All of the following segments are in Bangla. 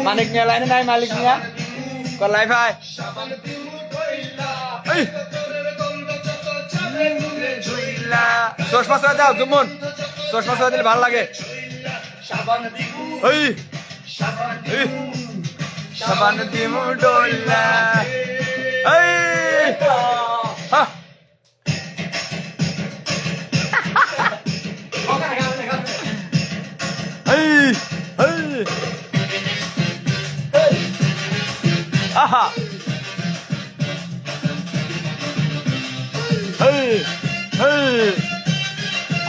মালিক নিয়ে লাইনে নাই, মালিক নিয়ে কর লাইফ আয়। চশমা চলে দাও জুমুন, চশমা চলে দিলে ভালো লাগে। এই সাবান দিমু ডোলা, এই হ্যাঁ আহা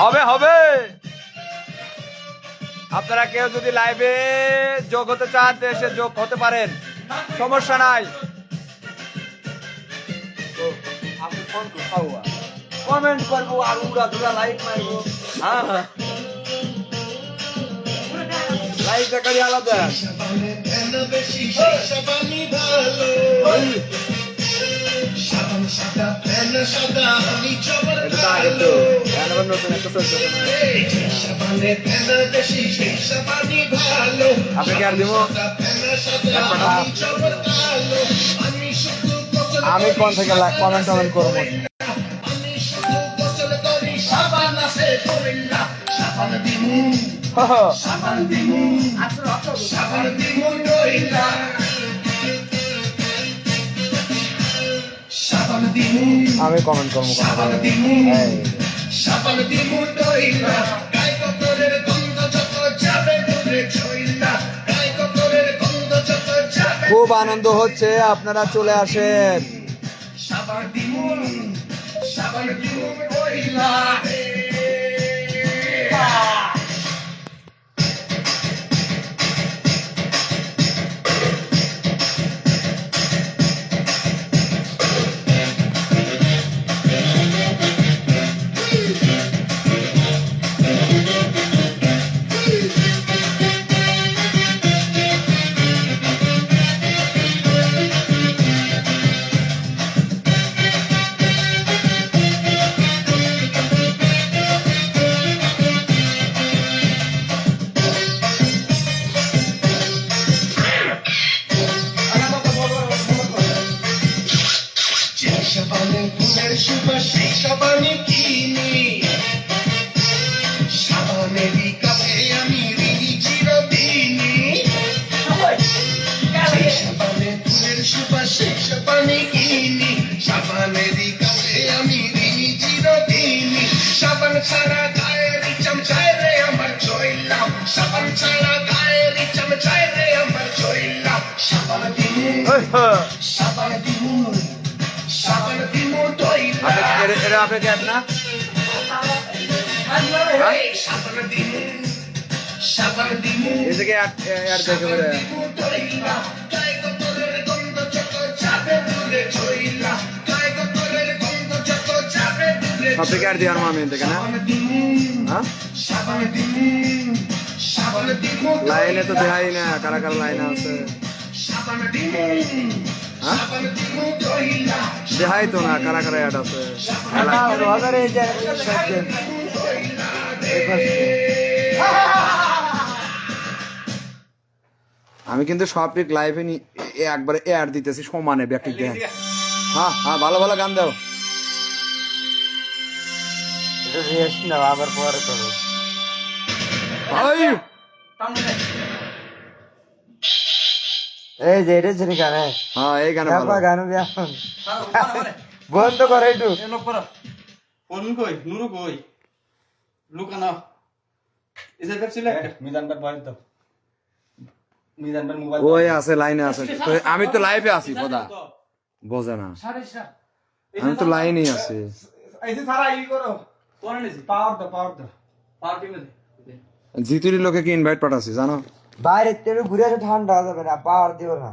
হবে হবে। আপনারা কেউ যদি লাইভে যোগ হতে চান তো এসে যোগ হতে পারেন, সমস্যা নাই। কমেন্ট করবো আর উড়া ধুরা লাইক মারবো। হ্যাঁ লাইক দেখারি আলাদা। আপনাকে আর দিব আমি কোন থেকে কমেন্ট টমেন্ট করবো। আমি কমেন্ট করবো। খুব আনন্দ হচ্ছে, আপনারা চলে আসেন। লাইনে তো দেখাই না কারা কারা লাইনে আছে, দেখাই তো না কারা কারা অ্যাড আছে। আমি কিন্তু সব লাইভে একবারে অ্যাড দিতেছি সমানে ব্যাটিক। হ্যাঁ হ্যাঁ ভালো ভালো গান দাও। আবার পরে করো এই যে এটা ছেড়ে গান। হ্যাঁ এই গান গান বন্ধ করে একটু। কই নুরু কই লুকানো এসে দেখছিলে মিজান ভাই বল তো। মিজান ভাই মোবাইল ওই আছে লাইনে আছে। আমি তো লাইভে আছি কথা বোঝে না, আমি তো লাইনেই আছি। এই যে সারা ই করো কোন নিছি পাওয়ার দাও পাওয়ার কিনে দে। জিতুরি লোকে কি ইনভাইট পাঠাছি জানো? বাইরে থেকে ঘুরে আসে ঠান্ডা যাবে না, পাওয়ার দিও না।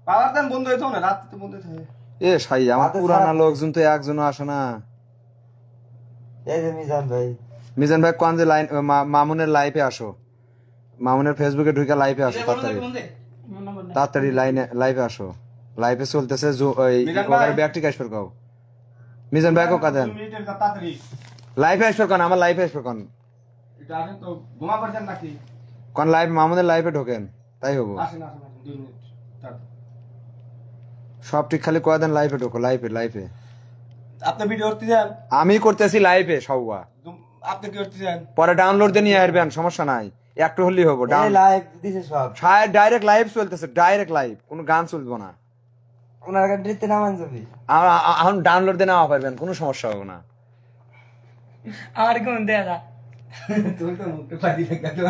পাওয়ার দেন বন্ধ হইতো না, রাত তো বন্ধ থাকে। এ শাই আমার পুরানা লোকজন তো একজনও আসে না। এই যে মিজান ভাই কোন যে লাইন মামুনের লাইভে আসো, মামুনের ফেসবুকে ঢুকে লাইভে আসো, তাড়াতাড়ি লাইভে আসো। লাইভে চলতেছে ওখানে ব্যাকটি কাজ করো। মিজান ভাই কো কাদেন লাইভে আসবে কোন, আমার লাইভে আসবে কোন। এটা আগে তো ঘুমা পড়ছেন নাকি কোন লাইভ মামুনের লাইভে ঢোকেন। তাই হবো আসেন 2 মিনিট সব ঠিক, খালি কয় দেন লাইফে ঢোকো, লাইফে আপনি ভিডিও করতে যান, আমি করতেছি লাইফে সববা, আপনি কি করতে যান? পরে ডাউনলোড দিয়ে নিয়ে আসবেন, সমস্যা নাই, একটু হলেই হবো। লাইভ দিছে সব ডাইরেক্ট লাইভ চলতেছে, ডাইরেক্ট লাইভ, কোনো গান চলবো না। ওনার গাড়িতে নামান যাবি এখন ডাউনলোড দিয়ে নেওয়া পারবেন, কোনো সমস্যা হবে না। আর কোন দেখা তুই তো মুখে পানি লাগাতে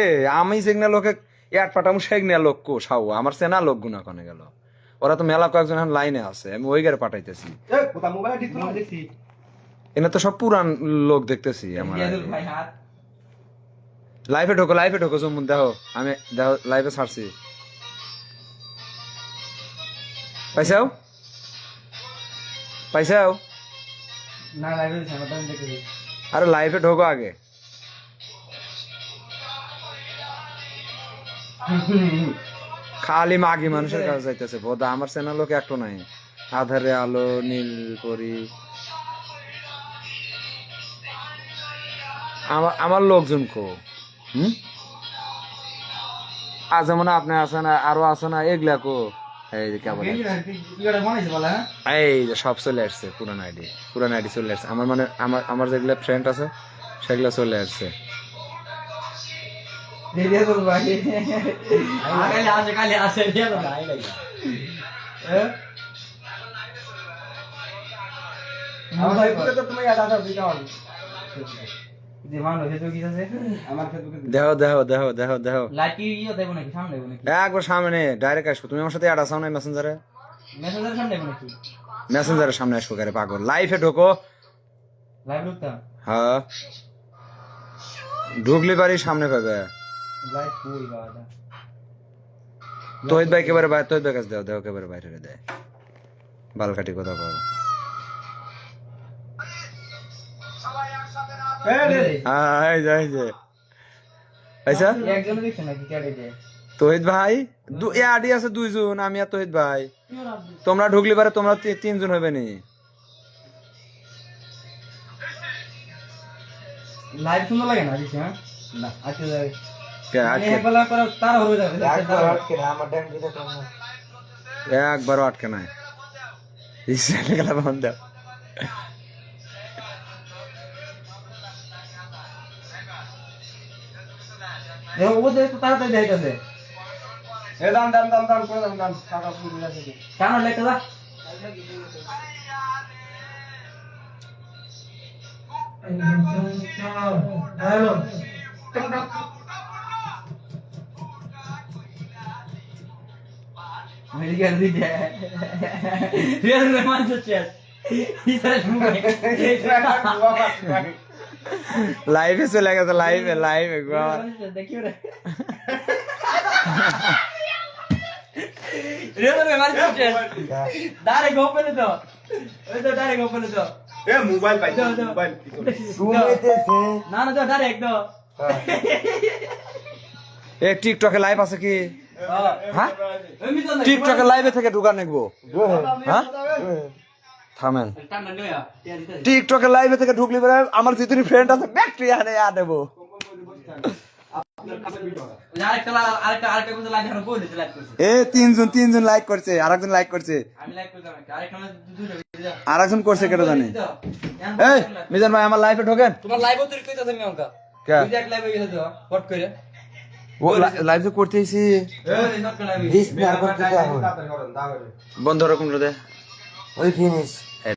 এ আমি সিগন্যাল লোকে এক পাঠামু, সিগন্যাল লোক কো সাউ আমার চেনা লোক গুনা কনে গেল, ওরা তো মেলা কয়েকজন এখন লাইনে আছে, আমি ওই গাড়ি পাঠাইতেছি। এ কোথা মোবাইল ঠিক করে দেখছি, এনে তো সব পুরান লোক দেখতেছি আমার। ভাই হাত লাইভে ঢোকো জুমুন দেখো, আমি দেখো লাইভে ছাড়ছি, পাইছাও? না লাইভ দিছে আমরা তো দেখি আরে লাইভে ঢোকো আগে। খালি মাগি মানুষের কাছে যাইতেছে বোধ, আমার চেনা লোক একটু নাই। আধারে আলো, নীলপরি, আমার লোকজন কো। আজ যেমন আপনি আছেন, আরো আছে না, এগুলা কো। এই যে কেবল এই যে সব চলে আসছে, পুরান আইডি চলে আসছে আমার, মানে আমার যেগুলো ফ্রেন্ড আছে সেগুলো চলে আসছে। কালি আসে তুমি এটা দাও দিতে হবে যে মানুষ তো কি আছে আমার ফেসবুকে দেখো লাইভ কি ইয়ে দেব নাকি সামনে দেব নাকি একবার সামনে ডাইরেক্ট আসবো। তুমি আমার সাথে অ্যাড আসাও না মেসেঞ্জারে? মেসেঞ্জার সামনে দেব নাকি মেসেঞ্জারের সামনে আসবো, গারে পাগল। লাইফে ঢোকো। লাইভ ঢুকতাম হ্যাঁ, ঢুকলি বাড়ি সামনে পাবে। লাইভ কই বাবা তোহিত ভাই একেবারে বাইরে, তোহিত ভাই কাছে দেও একেবারে বাইরে দেয়, বালকাটি কথা বল। এই যে আচ্ছা, একজন দেখছেন নাকি কেডে দে তোহিত ভাই আডি আছে 2 জন, আমি আর তোহিত ভাই। তোমরা ঢুকলি পারে, তোমরা 3 জন হবে নি। লাইভ সুন্দর লাগে না দিছে হ্যাঁ না আচ্ছা যাই কে আজকে একবেলা করে তার হবে যাবে একবার আটকে আমার ড্যাম দিতে তো একবারও আটকে নাই, ইসরায়েল গেলা বন্ধ। দেখো ও যে তো তাড়াতাড়ি দেখাইতেছে এ দাম করে দাম টাকা পুরো আছে কি কেন লেখা যা হ্যালো মেরি গাল দিতে রিয়াল রে মান হচ্ছে ইসারা মুখে লাইভে চলে গেছে, লাইভে দেখিও রে রিয়াল রে মান হচ্ছে দাঁড়ে গোপনে তো ওই তো দাঁড়ে গোপনে তো এ মোবাইল পাই দাও মোবাইল শুনেতেছে না না তো ডাইরেক্ট দাও এ টিকটকে লাইভ আছে কি? হ্যাঁ, আমি তো টিকটকে লাইভে থেকে ঢুকা নেবো। হ্যাঁ থামেন, টান্ডা নয়া টিয়া দিতে টিকটকে লাইভে থেকে ঢুকলি পরে আমার যেতুনি ফ্রেন্ড আছে ব্যাকটেরিয়া আনে দেবো। আরেকটা কিছু লাইভ এখন বলে দিতে লাইভ করছে এ 3 জন লাইক করছে, আরেকজন লাইক করছে, আমি লাইভ করতাম আরেকটা দুটো ভিডিও আরেকজন করছে কেটে জানি। এই মিজান ভাই আমার লাইভে ঢোকেন। তোমার লাইভ তুই কইতাছ আমি অঙ্কা কে তুই এক লাইভ হয়ে গেছে তো হট করে ও লাইভ তো করতেইছি, দিস না করতে হবে বন্ধ রকম রে। ওই ফিনিশ